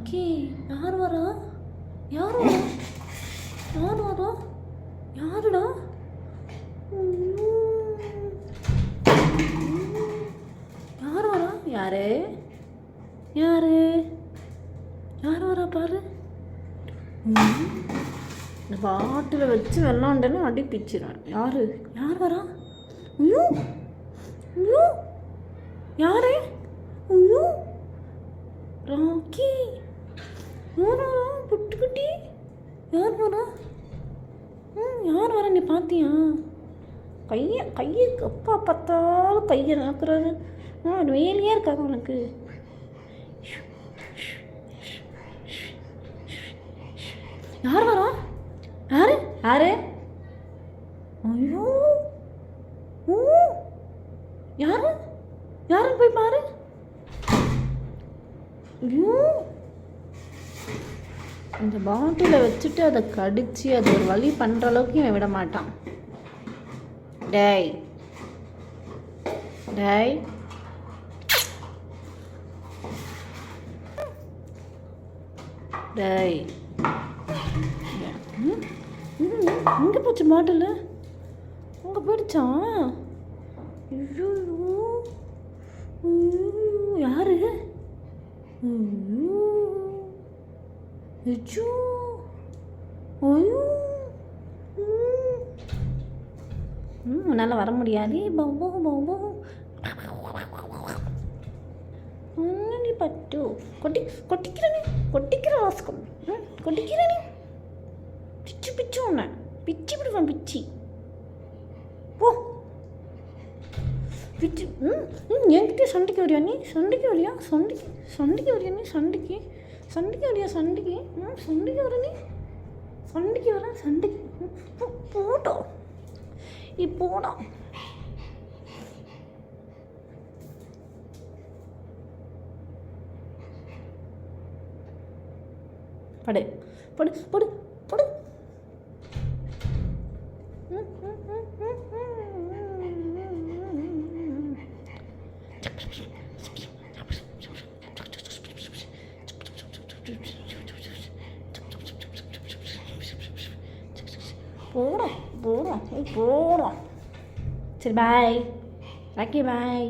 ராக்கி யார் வரா? யார் வரா? யார் வரா? யாருடா? ஐயோ. யார் வரா? யாரு யாரு யார் வரா பாரு. இந்த பாட்டில் வச்சு வெள்ளாண்டன்னு அடி பிச்சிடுவேன். யாரு யார் வரா? ஐயோ ஐயோ யாரு? ஐயோ ராக்கி யார் வரா? புட்டுக்குட்டி யார் வரா? யார் வரா? நீ பார்த்தியா? கையை அப்பா பார்த்தாலும் கையை நாக்குறாரு. வேலையே இருக்காது உனக்கு. யார் வரா? யாரு யாரு? ஐயோ ஓ யாரு யாருன்னு போய் பாரு. ஐயோ அந்த பாட்டிலை வச்சுட்டு அதை கடிச்சு அது ஒரு வழி பண்ணுற அளவுக்கு இவன் விட மாட்டான். டேய் டேய் டேய் எங்கே போச்சு பாட்டில்? அங்கே போயிடுச்சான். ஐயோ யாரு? ஐயோ ஐயோ ஐயோ உன்னால் வர முடியாது. பௌபோ பௌபோ நீ பட்டு கொட்டிக்கிற வாசகம் கொட்டிக்கிற நீ பிச்சு உன்னை பிச்சு விடுவான் பிச்சு போ பிச்சு. என்கிட்ட சண்டைக்கு வரியா நீ? சண்டைக்கு வரியா? சண்டைக்கு வரியா நீ? சண்டைக்கு வரியா? சண்டைக்கு வர நீ? சண்டைக்கு வர போட்டோம் இப்போடா. படு படு படு படு. போடும் சரி பாய் ராக்கி பாய்.